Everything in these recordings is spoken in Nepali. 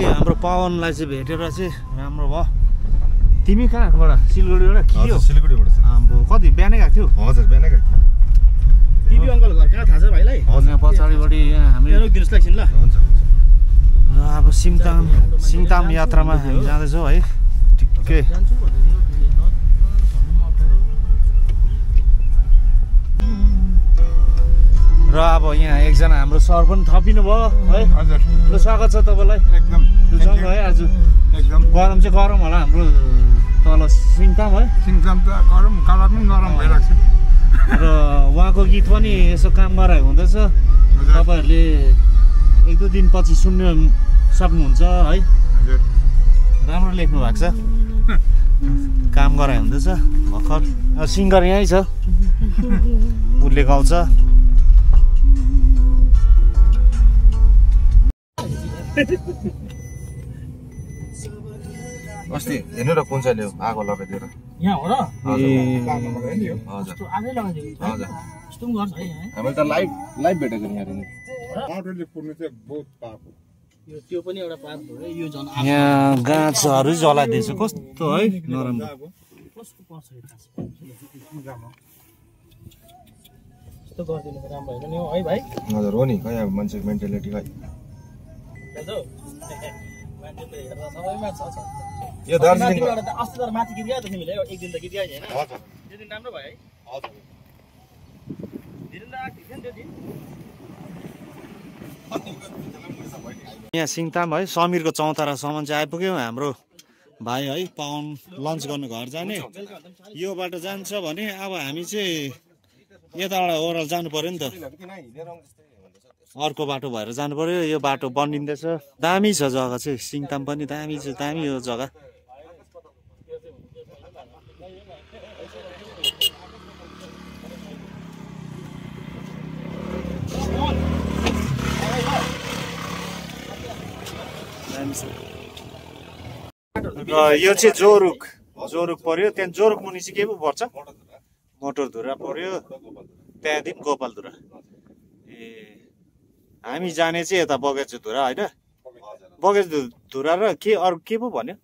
हाम्रो पवनलाई चाहिँ भेटेर चाहिँ राम्रो भयो। तिमी कहाँबाट? सिलगढीबाट कि हो? सिलगढीबाट छ। हाम्रो कति बिहानै गएको थियो? हजुर बिहानै गएको थियो। टिभी अङ्कल घर कहाँ थाहा छ भाइलाई? हजुर पछाडिबाट यहाँ हामी रोकिदिनुहोस् एकछिन ल। हुन्छ र अब सिङताम यात्रामा हामी जाँदैछौँ है। ठिकै र अब यहाँ एकजना हाम्रो सर पनि थपिनु भयो है। हजुर ल स्वागत छ तपाईँलाई। एकदम सँग है आज एकदम गरम चाहिँ गरम होला हाम्रो तल सिङताम है। सिङताम त गरम कलर पनि गरम भइरहेको छ र उहाँको गीत पनि यसो काम गराएको हुँदैछ। तपाईँहरूले एक दुई दिनपछि सुन्नु सक्नुहुन्छ है। हजुर राम्रो लेख्नु भएको छ। काम गराएको हुँदैछ भर्खर। सिङ्गर यहीँ छ, उसले गाउँछ। अस्ति हेर्नु र कुन चाहिँ ल्याऊ आगो लगाइदिएर यहाँ हो र? हजुर आगै लगाइदियो। हजुर यस्तो पनि गर्छ है यहाँ। हामीले त लाइभ भेटेको नि हेर्नु मोटरले पुर्नु चाहिँ बहुत पाप हो। त्यो पनि एउटा पाप हो है। यो झन् यहाँ गाछहरू जलाइदिएछ कस्तो है नराम्रो। कस्तो पर्छ यो खास? यस्तो गरिदिनु त राम्रो होइन नि हो है भाइ? हजुर हो नि खै अब मान्छेको मेन्टालिटी खै दाजु मान्छे त हेर्दा सबैमा छ। यो दार्जिलिङ अस्ति त माथि गीत गायो त तिमीले? एक दिन त गीत गायो होइन? हजुर त्यो दिन राम्रो भयो है? हजुर धेरै आएको थियो नि त्यो दिन। यहाँ सिङताम है समीरको चौतारासम्म चाहिँ आइपुग्यौँ। हाम्रो भाइ है पवन लन्च गर्नु घर जाने यो बाटो जान्छ भने अब हामी चाहिँ यताबाट ओह्राल जानु पर्यो नि त। अर्को बाटो भएर जानु पर्यो। यो बाटो बनिँदैछ। दामी छ जग्गा चाहिँ। सिङताम पनि दामी छ, दामी हो जग्गा। र यो चाहिँ जोरुक पर्यो। त्यहाँ जोरुक मुनि चाहिँ के पो पर्छ? मोटरधुरा पर्यो, त्यहाँदेखि गोपालधुरा। हामी जाने चाहिँ यता बगैँचाधुरा होइन? बगैँचाधुरा र के अरू के पो भन्यो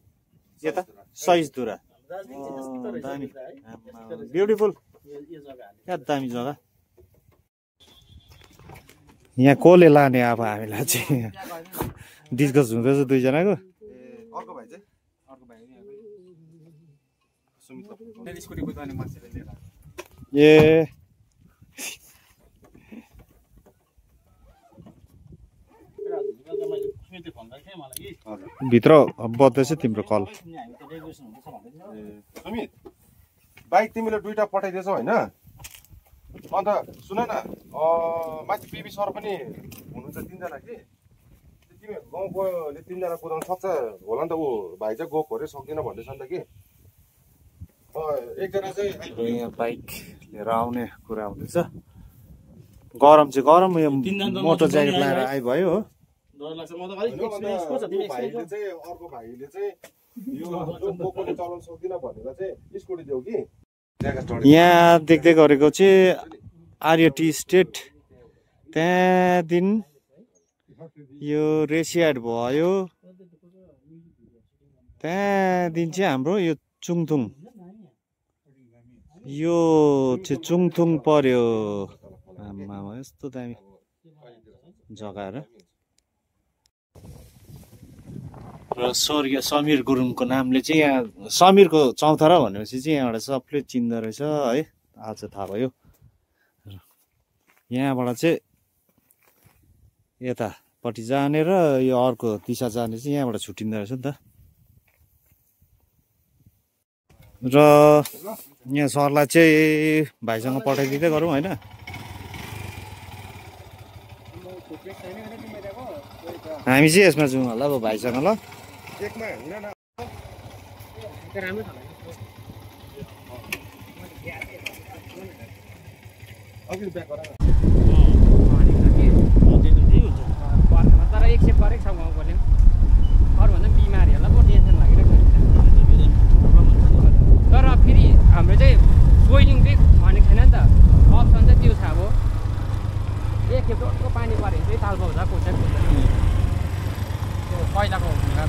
यता? सहिजधुरा। दामी ब्युटिफुल, क्या दामी जग्गा। यहाँ कसले लाने अब हामीलाई चाहिँ डिस्कस हुँदैछ दुईजनाको। अर्को भाइ चाहिँ ए भित्र बज्दैछ तिम्रो कल। सुमित बाइक तिमीले दुईटा पठाइदिएछौ होइन? अन्त सुन न माथि पिबी सर पनि हुनुहुन्छ तिनजना कि तिमी गाउँकोले तिनजना कुदाउनु सक्छ होला नि त। ऊ भाइ चाहिँ गएको अरे सक्दिनँ भन्दैछ नि त कि एकजना चाहिँ यहाँ बाइक लिएर आउने कुरा हुँदैछ। गरम चाहिँ गरम। यो मोटर ज्याकेट लगाएर आइभयो हो। डर लाग्छ। म त अलिक एक्सपिरियन्स को छ तिमी? भाइले चाहिँ अर्को भाइले चाहिँ यो जो बोकोले चलाउन सक्दिनँ भनेर चाहिँ स्कुटी दियो कि। यहाँ देख्दै गरेको चाहिँ आर्य टी स्टेट। त्यहाँदेखि यो रेसियाड भयो। त्यहाँदेखि चाहिँ हाम्रो यो चुङथुङ। यो चाहिँ चुङथुङ पर्यो। आमामा यस्तो दामी जग्गाहरू। र स्वर्गीय समीर गुरुङको नामले चाहिँ यहाँ समीरको चौतारा भनेपछि चाहिँ यहाँबाट सबले चिन्दो रहेछ है। आज थाहा भयो। यहाँबाट चाहिँ यतापट्टि जाने र यो अर्को दिशा जाने चाहिँ यहाँबाट छुट्टिँदो रहेछ नि त। र यहाँ सरलाई चाहिँ भाइसँग पठाइदिँदै गरौँ होइन? हामी चाहिँ यसमा जाउँ होला अब भाइसँग ल। एकमा हुन न राम्रो छ अघि ब्याक गर तर एक सेप गरेको छ गाउँकोले।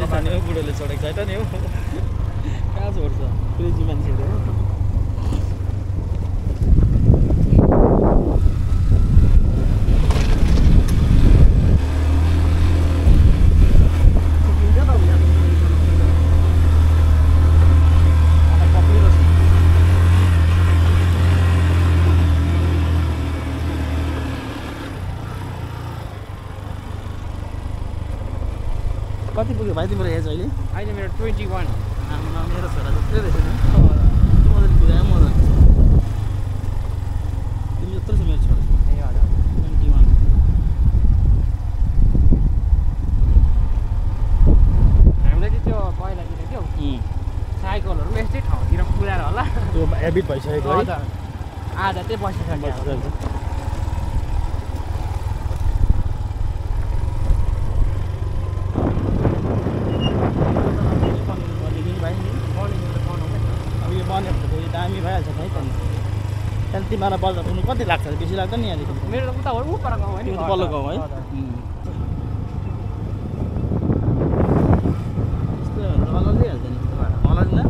छ नि हो बुढोले छोडेको छैन नि हो कहाँ छोड्छ क्रेजी मान्छेहरू हो कति पुग्यो भाइ तिम्रो एज अहिले अहिले मेरो 21 आमा मेरो छोरा जस्तै रहेछ नि मजाले पुऱ्यायो मजा तिमी जत्रो छ मेरो छोरा ए हजुर 21 हामीले चाहिँ त्यो पहिला किनेको थियौँ साइकलहरू पनि यस्तै ठाउँतिर पुऱ्याएर होला त्यो एबिट भइसकेको है हजुर आधा चाहिँ बसिसक्यो अब यो बन्यो भने त फेरि दामी भइहाल्छ भाइ त्यहाँदेखि तिमीलाई बजार पुग्नु कति लाग्छ बेसी लाग्दैन नि यहाँदेखि मेरो त उता ऊ पर गाउँ हो नि तिम्रो त पल्लो गाउँ है हजुर। यस्तो अलल्लै हाल्छ नि मलाई दिँदैन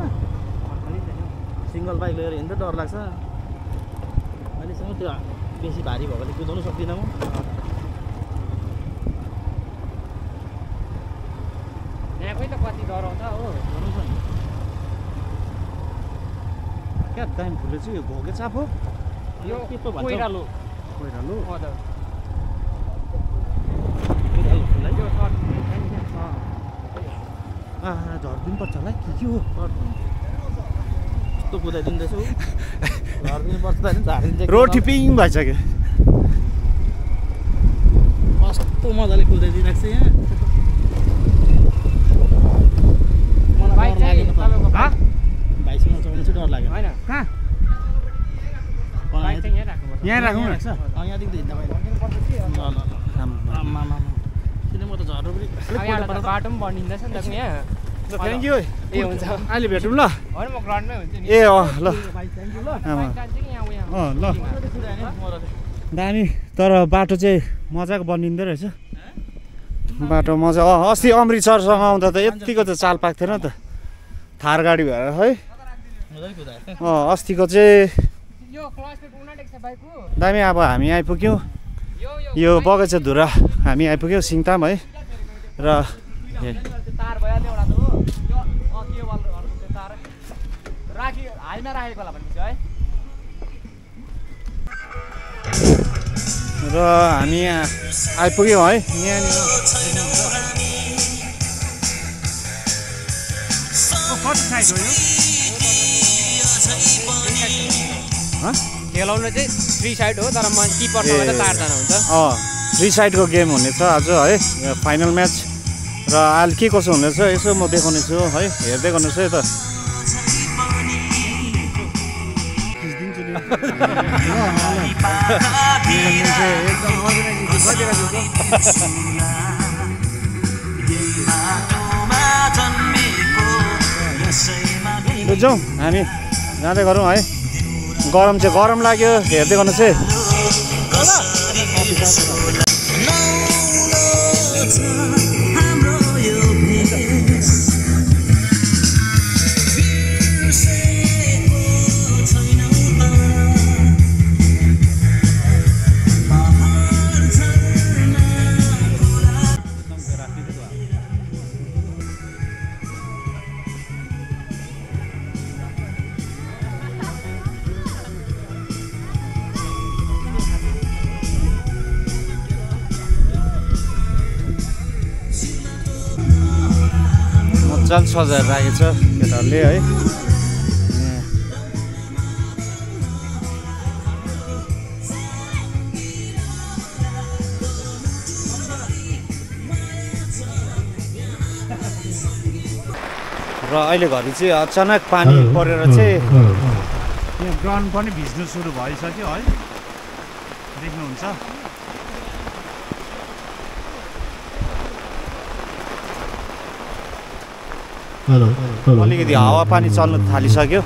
सिङ्गल बाइक लिएर हिँड्दा डर लाग्छ अहिलेसम्म त्यो बेसी भारी भएकोले कुदाउनु सक्दिनँ म यहाँकै त कति डराउँछ हो डराउँछ नि क्या दामी फुले चाहिँ यो घोके चाप हो यो के पो भन्छ कोइरालो पहिरालो हजुर कोइरालो फुल है यो सर्ट झरिदिनु पर्छ होला के हो कस्तो कुदाइदिँदैछु झरिदिनु पर्छ त होइन झारिदिन्छ रोटी पिङ भइसक्यो कस्तो मजाले कुदाइदिइरहेको छ यहाँ मलाई बाइक चाहिँ तपाईँको भाइसँग चढ्नु चाहिँ डर लाग्यो होइन कहाँ बाइक चाहिँ यहीँ राख्नुपर्छ यहाँ राखौँ न यहाँदेखि त हिँड्दा भयो ल ल आम्मामा किन म त झर्नु पनि अब यहाँबाट त बाटो पनि बनिँदैछ नि त यहाँ थ्याङ्क यू ए हुन्छ अहिले भेटौँ ल होइन म ग्राउन्डमै हुन्छु नि ए अँ ल भाइ थ्याङ्क यू ल आमा बाइक जान्छ कि यहाँ उयो अँ ल मजाले दामी तर बाटो चाहिँ मजाको बनिँदो रहेछ बाटो मजा अस्ति अमृतसरसँग आउँदा त यत्तिको त चाल पाएको थिएन त थार गाडी भएर है मजाले कुदाएको अस्तिको चाहिँ यो क्लच प्लेट उनाटेको छ बाइकको दामी अब हामी आइपुग्यौँ यो यो बगैँचा धुरा हामी आइपुग्यौँ सिङताम है र त्यो तार भयो एउटा त हो यो केबलहरू त्यो तार राखी हाइमा राखेको होला भनेपछि है र हामी यहाँ आइपुग्यौँ है यहाँनिर कति साइज हो यो खेलाउनु चाहिँ 3 साइड हो तर म किपरसँग त तारजना हुन्छ 3 साइडको गेम हुनेछ आज है फाइनल म्याच र अहिले के कसो हुँदैछ यसो म देखाउने छु है हेर्दै गर्नुहोस् है त जाउँ हामी जाँदै गरौँ है गरम चाहिँ गरम लाग्यो हेर्दै गर्नुहोस् है मजाले सजाएर राखेको छ केटाहरूले है र अहिले घरि चाहिँ अचानक पानी परेर चाहिँ यहाँ ग्राउन्ड पनि भिज्नु सुरु भइसक्यो है देख्नुहुन्छ अलिकति हावा पानी चल्न थालिसक्यो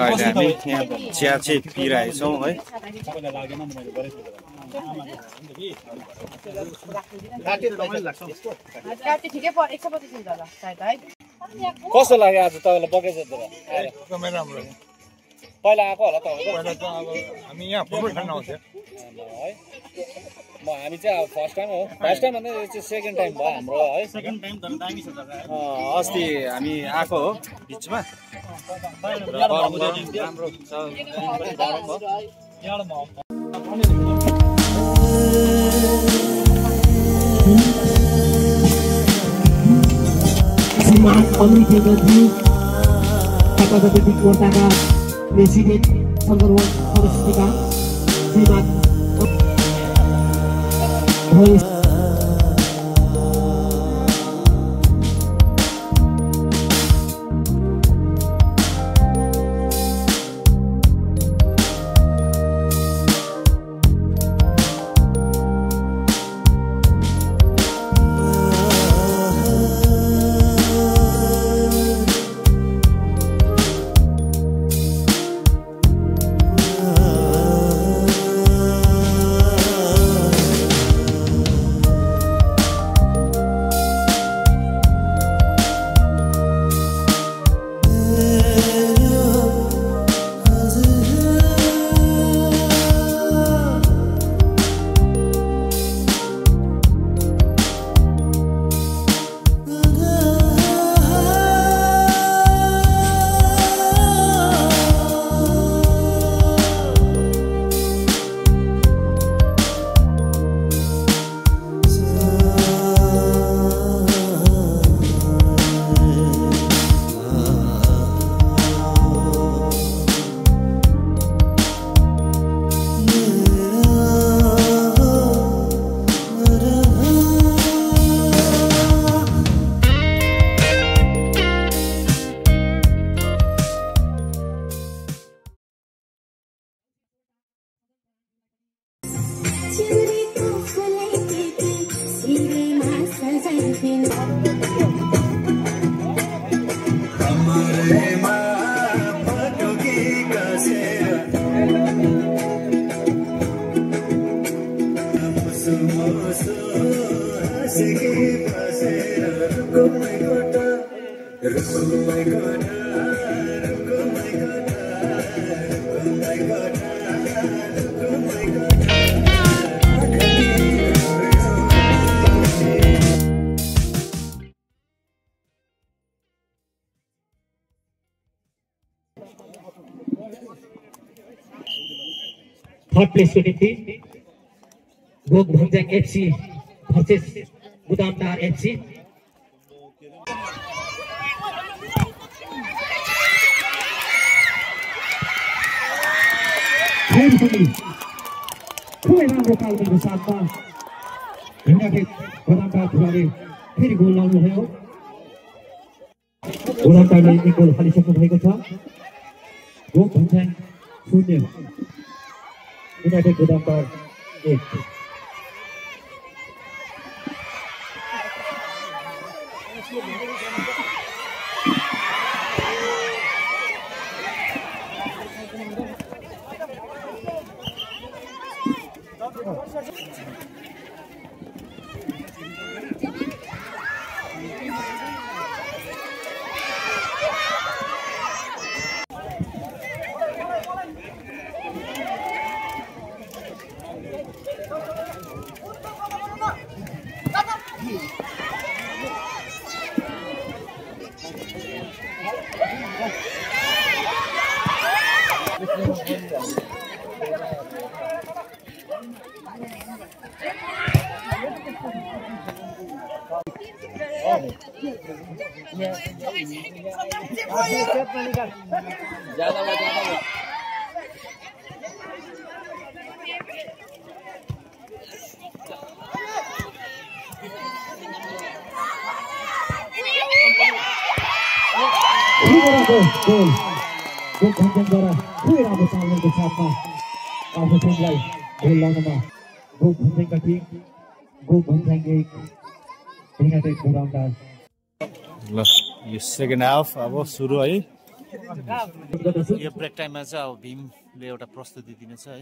अहिले हामी यहाँ चिया चाहिँ पिइरहेछौँ है। कस्तो लाग्यो आज तपाईँलाई बगैँचातिर एकदमै राम्रो पहिला आएको होला तपाईँको पहिला त अब हामी यहाँ फुटबल खेल्न आउँथ्यो है हामी चाहिँ अब फर्स्ट टाइम हो फर्स्ट टाइम भन्दा यो चाहिँ सेकेन्ड टाइम भयो हाम्रो है सेकेन्ड टाइम तर दामी छ जग्गा। अस्ति हामी आएको हो बिचमा राम्रो छ। श्रीमान अमृत गान्धी तथाकथित कोटाका प्रेसिडेन्ट सन्दर्भ परिस्थितिका श्रीमान थर्ड प्लेस को निम्ति गोग भंजाङ एफसी भर्सेस गुदामदार एफसी खुबै राम्रो तालमेलको साथमा युनाइटेड गुदामदार खेलाडीले फेरि गोल लाउनुभयो। गुदामदारले एक गोल हालिसक्नु भएको छ। गोग भंजाङ 0 युनाइटेड गुदामदार 1। गोग भंजाङद्वारा खुबै राम्रो तालमेलको साथमा आफ्नो टिमलाई गोल लाउनमा गोग भंजाङका टिम गोग भंजाङ 1 युनाइटेड गुदामदार। ल यो सेकेन्ड हाफ अब सुरु है। यो ब्रेक टाइममा चाहिँ अब भीमले एउटा प्रस्तुति दिनेछ है।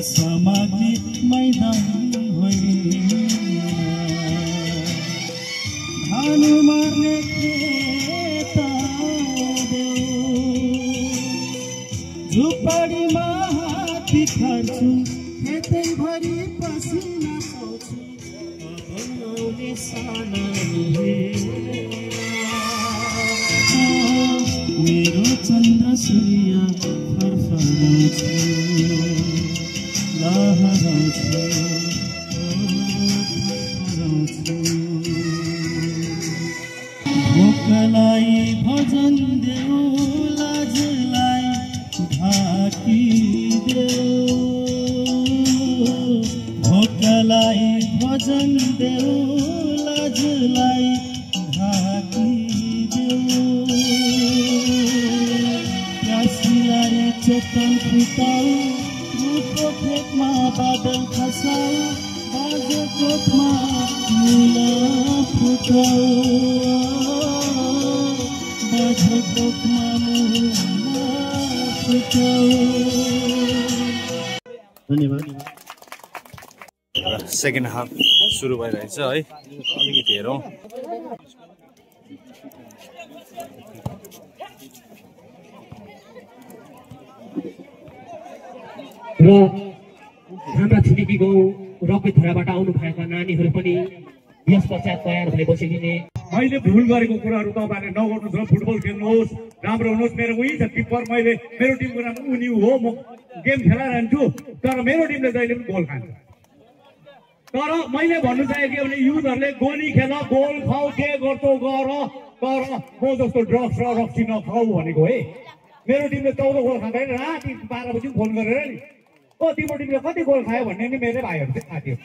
सामाजिक मैदान धान मार्ने झुपडीमा हाती खर्छु खेतैभरि पसिना पोछु बनाउने साना मेरो चन्द्र सूर्य फरफराउँछ भोकलाई भजन देऊ लाजलाई ढाकी देऊ भोकलाई भजन देऊ लाजलाई ढाकी देऊ प्यासीलाई चेतन फुटाऊ कोठमा बादल खसाऊ बाजे कोठमा मुला फुटाऊ बाजे कोठमा मुला फुटाऊ। धन्यवाद। सेकेन्ड हाफ सुरु भइरहेछ है, अलिकति हेरौँ। र हाम्रा छिमेकी गाउँ रकैथराबाट आउनु भएका नानीहरू पनि यस पश्चात तयार भए बसिदिने। मैले भुल गरेको कुराहरू तपाईँहरूले नगर्नुहोस् र फुटबल खेल्नुहोस्, राम्रो हुनुहोस्। मेरो उही छ किपर, मैले मेरो टिमको नाम उनी हो, म गेम खेलाइरहन्छु, तर मेरो टिमले जहिले पनि गोल खान्छ। तर मैले भन्नु चाहेको के भने युथहरूले गोली खेल, गोल खाऊ, के गर्छौ गर, तर म जस्तो ड्रग्स र रक्सी नखाऊ भनेको है। मेरो टिमले 14 गोल खाँदैन, राति 12 बजी फोन गरेर नि तिम्रो टिमले कति गोल खायो भन्ने नि मेरै भाइहरू चाहिँ थाहा थियो।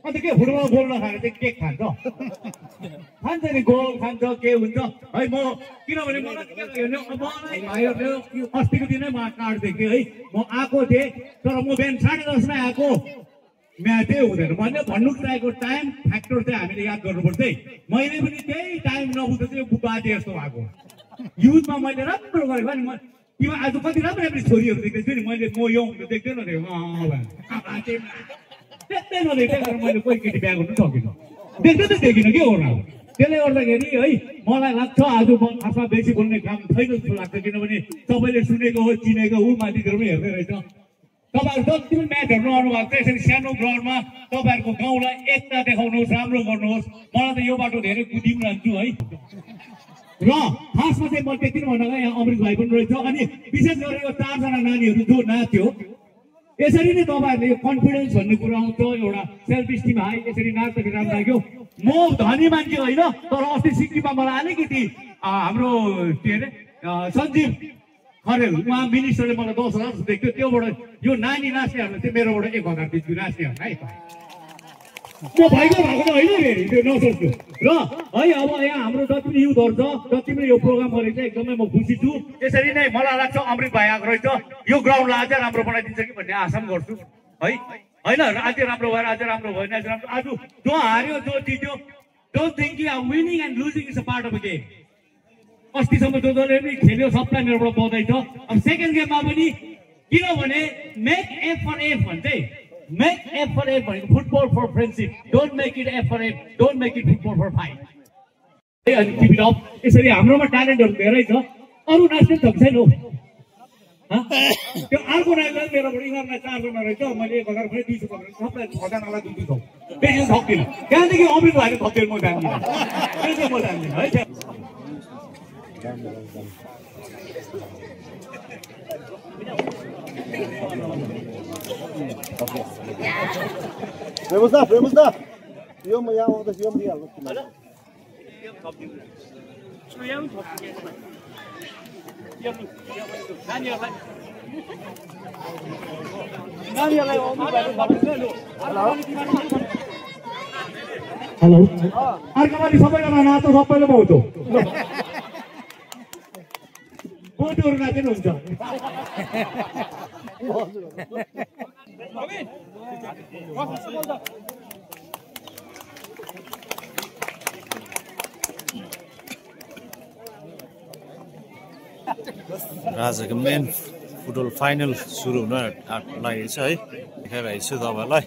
अन्त के फुटबल गोल नखाएर चाहिँ केक खान्छ खान्छ नि, गोल खान्छ के हुन्छ है। म किनभने मलाई भाइहरूले अस्तिको दिनै म कार्ड देखेँ है, म आएको थिएँ तर म बिहान 10:30मा आएको, म्याचै हुँदैन भन्नु चाहेको टाइम फ्याक्टर चाहिँ हामीले याद गर्नुपर्छ है। मैले पनि त्यही टाइम नबुझ्दा चाहिँ बाजे जस्तो भएको युथमा मैले राम्रो गरेको नि। तिमी आज कति राम्रो राम्रो छोरीहरू देख्दैछु नि, मैले म यो देख्दै नदेखेको त्यस्तै नदेख्दै मैले कोही केटी बिहा गर्नु सकिनँ, देख्दै त देखिनँ के गर्नु। त्यसले गर्दाखेरि है मलाई लाग्छ आज म खासमा बेसी बोल्ने काम छैन जस्तो लाग्छ, किनभने तपाईँले सुनेको हो चिनेको हो माथितिर पनि हेर्दै रहेछ। तपाईँहरू जति पनि म्याचहरू आउनु भएको छ यसरी सानो ग्राउन्डमा तपाईँहरूको गाउँलाई एकता देखाउनुहोस्, राम्रो गर्नुहोस्। मलाई त यो बाटो धेरै कुदिरहन्छु है। र खासमा चाहिँ म त्यति नै भन्दा यहाँ अमृत भाइ पनि रहेछ, अनि विशेष गरेर यो 4 जना नानीहरू जो नाच्यो, यसरी नै तपाईँहरूले यो कन्फिडेन्स भन्ने कुरा आउँछ, एउटा सेल्फ स्टिम हाई, यसरी नाच्दाखेरि राम्रो लाग्यो। म धनी मान्छे होइन, तर अस्ति सिक्किममा मलाई अलिकति हाम्रो के अरे सञ्जीव खरेल उहाँ मिनिस्टरले मलाई 10,000 दिएको थियो, त्योबाट यो नानी नाच्नेहरूलाई चाहिँ मेरोबाट 1,000 दिन्छु नाच्नेहरूलाई है। म भएको त होइन फेरि त्यो नसोच्नु र है। अब यहाँ हाम्रो जति पनि युथहरू छ, जति पनि यो प्रोग्राम गरेको छ, एकदमै म खुसी छु। यसरी नै मलाई लाग्छ अमृत भाइ आएको रहेछ, यो ग्राउन्डलाई अझै राम्रो बनाइदिन्छ कि भन्ने आशा गर्छु है। होइन अझै राम्रो भएर अझै राम्रो भएन, अझै राम्रो। आज जो हार्यो जो जित्यो, डोन्ट थिङ्क कि winning and losing is a part of the game. अस्तिसम्म जो जसले पनि खेल्यो सबलाई मेरोबाट बधाई छ। अब सेकेन्ड गेममा पनि किनभने मेक एफ फर एफ भन्छ, मेक एफ फर एफ भनेको football for friendship, don't make it F for F, don't make it football for fight. अनि किप इट अप। यसरी हाम्रोमा ट्यालेन्टहरू धेरै छ, अरू नाच्ने त छैन हो। त्यो अर्को नाच्दा मेरोबाट यिनीहरूलाई 4 जना रहेछ, मैले 1,000 भने 200 पक्रेर सबलाई 6 जनालाई 200 बेसी सक्दिनँ। त्यहाँदेखि अमृत भाइले थप्दैन, म जान्दिनँ, त्यो चाहिँ म जान्दिनँ है। प्रेमस दा यो म यहाँ आउँदा यो पनि दिइहाल्नु। हेलो अर्को पालि सबैजना नाच्छ सबैले पाउँछ बोटहरू नाच्नु हुन्छ आजको मेन फुटबल फाइनल सुरु हुन लागेको छ है देखाइरहेको छु तपाईँलाई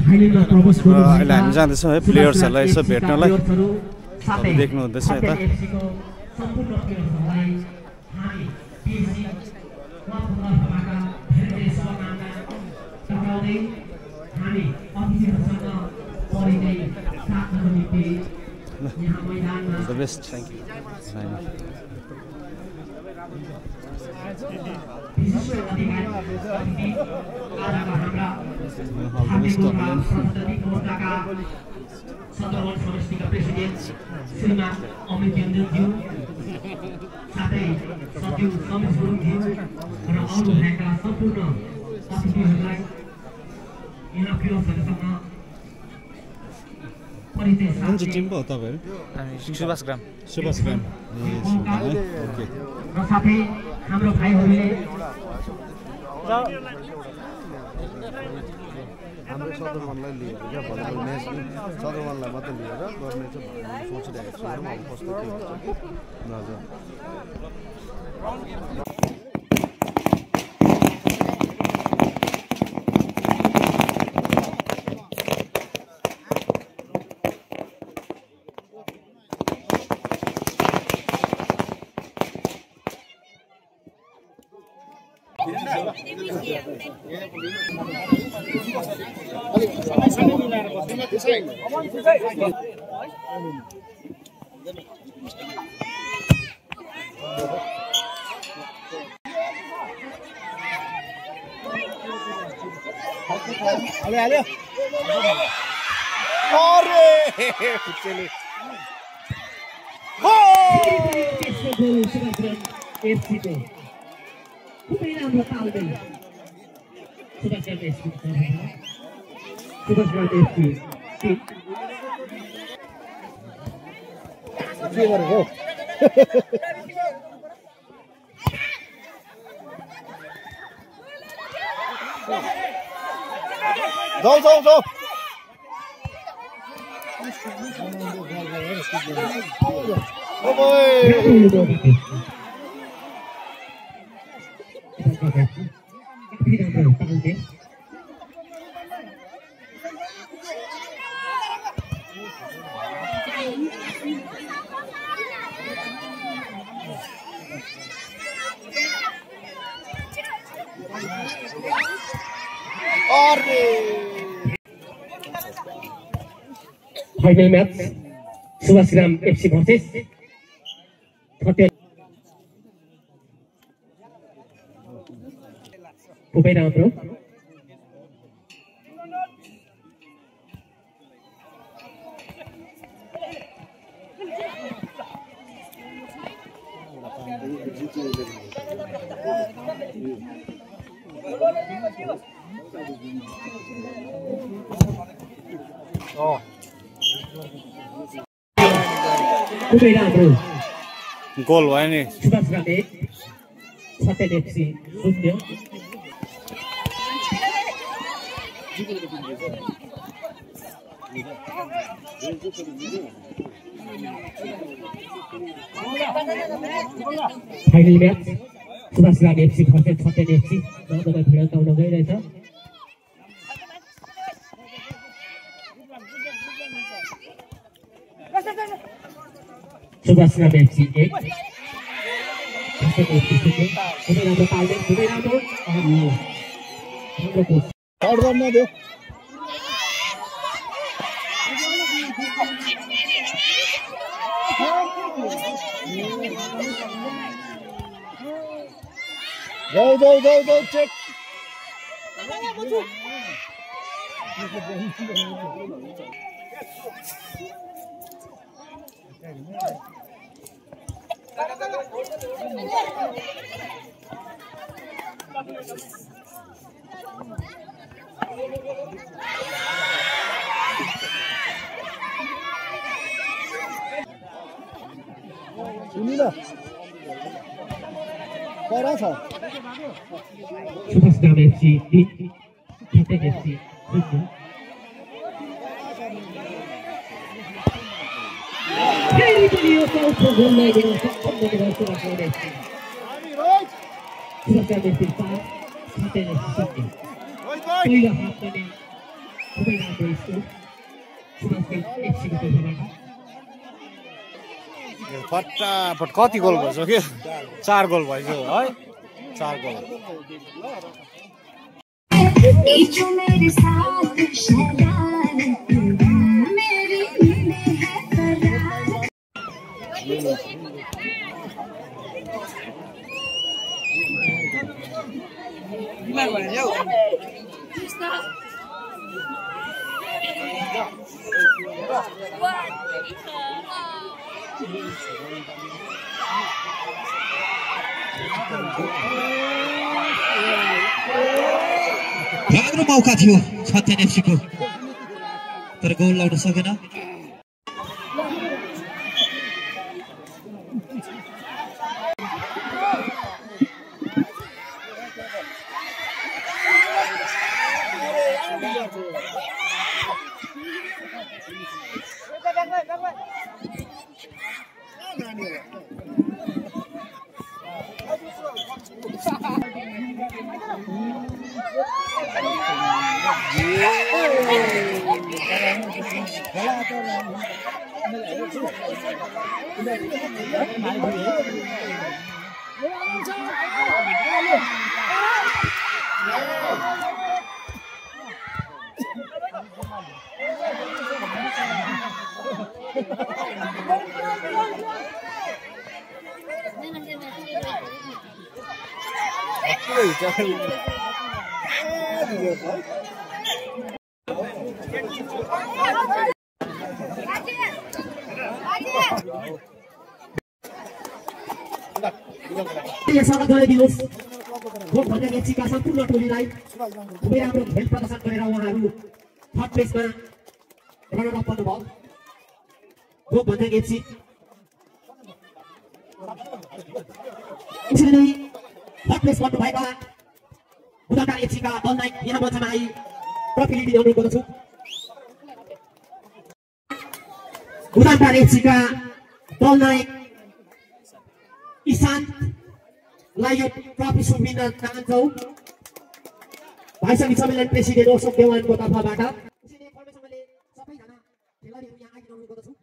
अहिले हामी जाँदैछौँ है प्लेयर्सहरूलाई यसो भेट्नलाई देख्नु हुँदैछ यता The best. Thank you. सदरवन समष्टिका प्रेसिडेन्ट श्रीमान अमित योन्जनज्यू साथै सचिव समीर गुरुङज्यू र अरू भएका सम्पूर्ण अतिथिहरूलाई यहाँ प्लेयर्सहरूसँग परिचय कुन चाहिँ टिम पो हो तपाईँहरू सुभाष ग्राम र साथै हाम्रो भाइहरूले हाम्रो सदरवनलाई लिएर क्या भलिबल म्याच सदरवनलाई मात्रै लिएर गर्ने चाहिँ सोचिरहेको छु अब कस्तो के हुन्छ हजुर जाऊ final match Subhashgram FC versus खुबै राम्रो खुबै राम्रो गोल भयो नि Subhashgram 1 Satyan FC 0 final match Subhashgram FC versus Satyan FC जहाँ भिडाउन गइरहेछ सुभाषग्राम एफसी 1 सत्यन एफसी 0 खुबै राम्रो तालमेल खुबै राम्रो राम्रो कोच आउट गर्न दियो Go! जाऊ check superstar FC 3 captain FC 0 फेरि पनि यो चौथो गोल लगाइदिन सक्षम बनेको सुपरस्टार एफसी 5 क्याप्टेन एफसी 0 पहिलो हाफ पनि खुबै राम्रो स्कोर सुपरस्टार एफसी को तर्फबाट फटाफट कति गोल भइसक्यो 4 गोल भइसक्यो है 4 गोल जो मेरे साथ शरारत मेरी नींदें है करार राम्रो मौका थियो छत्यन एफसी को तर गोल लाउन सकेन स्वागत गराइदिनुहोस् भोट भन्ने एफसीका सम्पूर्ण टोलीलाई खुबै राम्रो खेल प्रदर्शन गरेर उहाँहरू थर्ड प्लेसमा रनर अप बन्नुभयो भोट भन्ने एफसी यसरी नै थर्ड प्लेस बन्नुभएका बुढाका एफसीका दल नायक यहाँ मञ्चमा आई ट्रफी लिने अनुरोध गर्दछु बुढाका एफसीका दल नायक ईशान लाई यो ट्रफी सुम्पिन चाहन्छौ भाइ सङ्घ सम्मेलन प्रेसिडेन्ट अशोक देवानको तर्फबाट सबैजना खेलाडीहरू यहाँ आइदिनु अनुरोध गर्दछु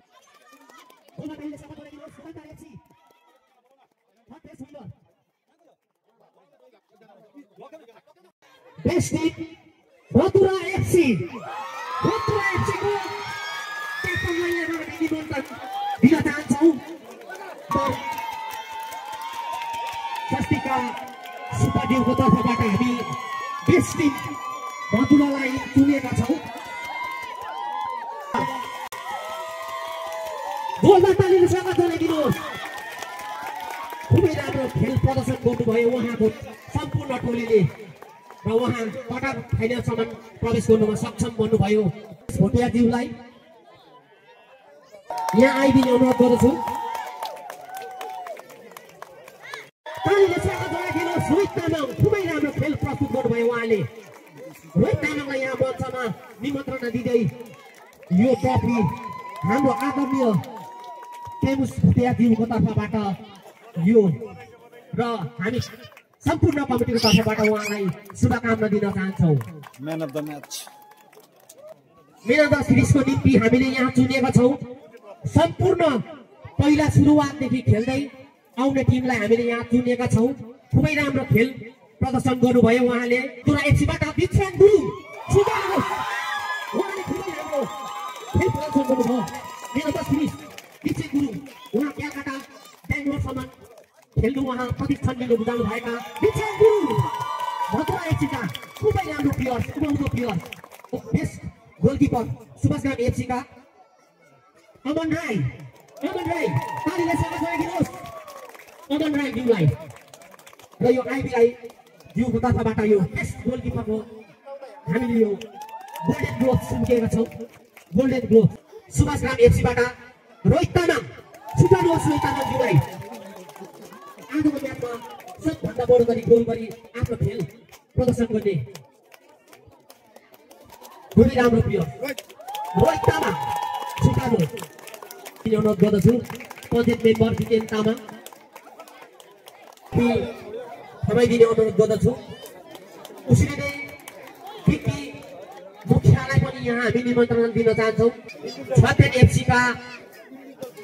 बेस्ट टिम भतुरा एफसी को क्याप्टनलाई यहाँबाट निमन्त्रण दिन चाहन्छौँ स्वस्तिका सुपरडिउको तर्फबाट हामी बेस्ट टिम भतुरालाई चुनेका छौँ गोलमा तालीले स्वागत जनाइदिनुहोस् खुबै राम्रो खेल प्रदर्शन गर्नुभयो उहाँको सम्पूर्ण टोलीले र उहाँ क्वार्टर फाइनलसम्म प्रवेश गर्नुमा सक्षम बन्नुभयो भोटियाज्यूलाई यहाँ आइदिने अनुरोध गर्दछु तालीले स्वागत जनाइदिनुहोस् रोहित तामाङ खुबै राम्रो खेल प्रस्तुत गर्नुभयो उहाँले रोहित तामाङलाई यहाँ मञ्चमा निमन्त्रणा दिँदै यो ट्रफी हाम्रो आदरणीय तेमुस भोटियाज्यूको तर्फबाट यो र हामी सम्पूर्ण कमिटीको तर्फबाट उहाँलाई शुभकामना दिन चाहन्छौँ man of the match man of the सिरिजको निम्ति हामीले यहाँ चुनेका छौँ सम्पूर्ण पहिला सुरुवातदेखि खेल्दै आउने टिमलाई हामीले यहाँ चुनेका छौँ खुबै राम्रो खेल प्रदर्शन गर्नुभयो उहाँले तुरा एफसीबाट विक्रम गुरुङ उहाँले खुबै राम्रो खेल प्रदर्शन गर्नुभयो man of the series Vikram Gurung उहाँ क्यालकाटा खेल्नु उहाँ प्रशिक्षण लिनु जानु भएका विशाल गुरुङ भद्रा एफसीका खुबै राम्रो प्लेयर उभौँदो प्लेयर बेस्ट गोलकिपर सुभाषग्राम एफसीका अमन राई तालीले स्वागत गरिदिनुहोस् अमन राई ज्यूलाई र यो आइबीआई ज्यूको तर्फबाट यो बेस्ट गोलकिपरको हामीले यो गोल्डन ग्लोभ सुम्केका छौँ गोल्डन ग्लोभ सुभाषग्राम एफसीबाट रोहित तामाङ छुटाउनुहोस् रोहित तामाङ ज्यूलाई आजको म्याचमा सबभन्दा बढो गरी गोल गरी आफ्नो खेल प्रदर्शन गर्ने खुबै राम्रो प्लेयर रोहित तामाङ छुटाउनुहोस् अनुरोध गर्दछु पञ्चायत मेम्बर विकेन तामाङ थमाइदिने अनुरोध गर्दछु उसरी नै पिपी मुखियालाई पनि यहाँ हामी निमन्त्रण दिन चाहन्छौँ छतेन एफसीका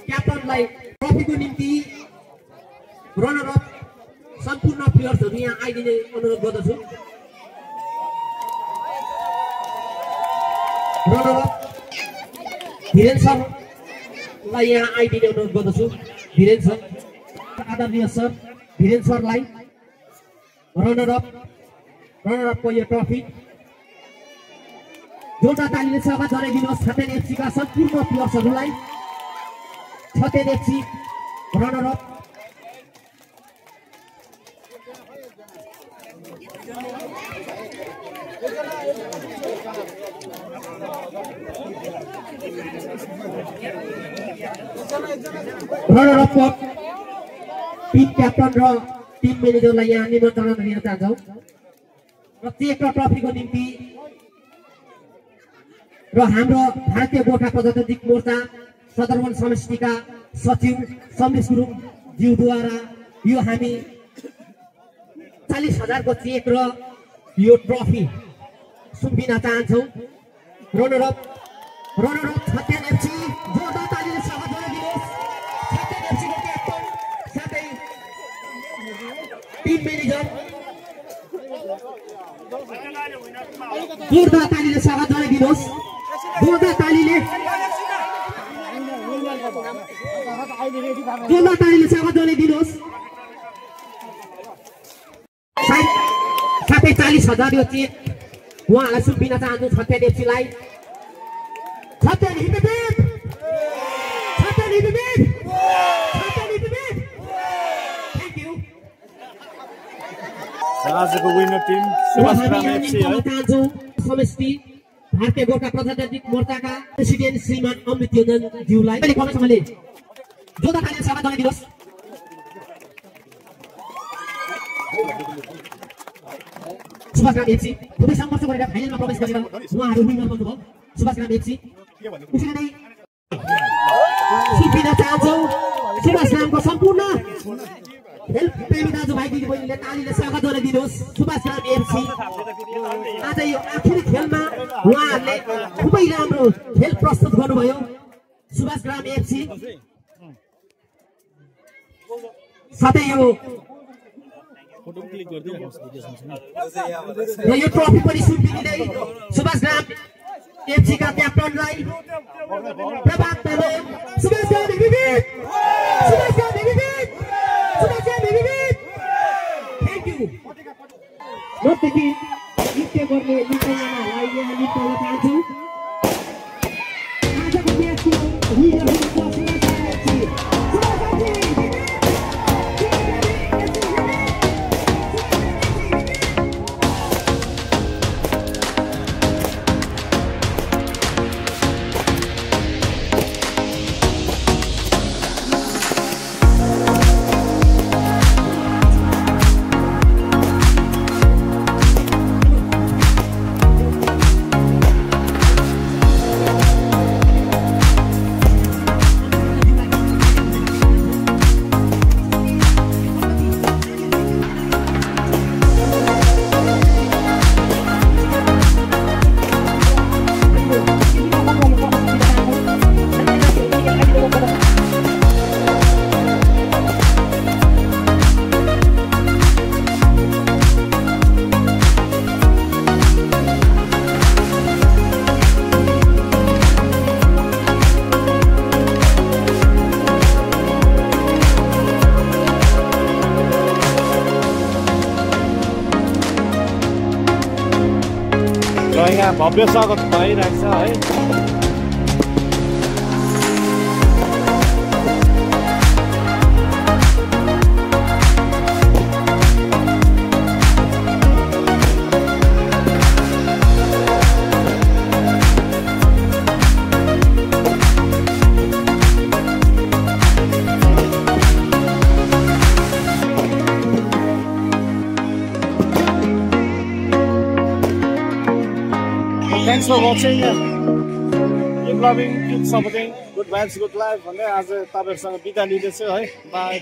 क्याप्टनलाई ट्रफीको निम्ति रनर अप सम्पूर्ण प्लेयर्सहरू यहाँ आइदिने अनुरोध गर्दछु रनर अप धीरेन सरलाई यहाँ आइदिने अनुरोध गर्दछु धीरेन सर आदरणीय सर धीरेन सरलाई रनर अपको यो ट्रफी जोरदार तालीले स्वागत गराइदिनुहोस् छतेन एफसीका सम्पूर्ण प्लेयर्सहरूलाई Chhaten FC runner up runner up team captain र टिम म्यानेजरलाई यहाँ निमन्त्रणा दिन चाहन्छौँ र चेक र ट्रफीको निम्ति र हाम्रो भारतीय गोर्खा प्रजातान्त्रिक मोर्चा सदरवन समष्टिका सचिव समीश गुरुङ ज्यूद्वारा यो हामी 40,000 को चेक र यो ट्रफी सुम्पिन चाहन्छौँ रनर अप छतेन एफसी जोरदार तालीले स्वागत गराइदिनुहोस् छतेन एफसीको क्याप्टन साथै टिम म्यानेजर जोरदार तालीले स्वागत गराइदिनुहोस् जोरदार तालीले स्वागत गराइदिनुहोस् साथै 40,000 यो चेक उहाँलाई सुम्पिन चाहन्छु छतेन एफसीलाई छतेन हिपीपीप थ्यांक यू आजको विनर टिम सुभाषग्राम एफसी है समष्टि भारतीय गोर्खा प्रजातान्त्रिक मोर्चाका प्रेसिडेन्ट श्रीमान अमृत योजन ज्यूलाई कमेन्टसँगले जोरदार तालीले स्वागत गराइदिनुहोस् सुभाषग्राम एफसी खुबै सङ्घर्ष गरेर फाइनलमा प्रवेश गरेर उहाँहरू विनर बन्नुभयो सुभाषग्राम एफसी उसरी नै सुम्पिन चाहन्छौँ सुभाषग्रामको सम्पूर्ण खेल प्रेमी दाजुभाइ दिदीबहिनीले तालीले स्वागत गराइदिनुहोस् सुभाषग्राम एफसी आज यो आखिरी खेलमा उहाँहरूले खुबै राम्रो खेल प्रस्तुत गर्नुभयो सुभाषग्राम एफसी साथै यो र यो ट्रफी पनि सुम्पिँदै सुभाषग्राम एफसीका क्याप्टनलाई प्रभात तामाङ सुभाषग्राम थ्यांक यू नर्तकी नृत्य गर्ने नृत्यमालाई यहाँ निम्ताउन चाहन्छु आजको म्याचको विनर यहाँ भव्य स्वागत भइरहेको छ है। Thanks for watching. Keep loving, keep supporting. Good vibes, good life. भन्दै आज तपाईहरुसँग बिदा लिदैछु है। बाइ।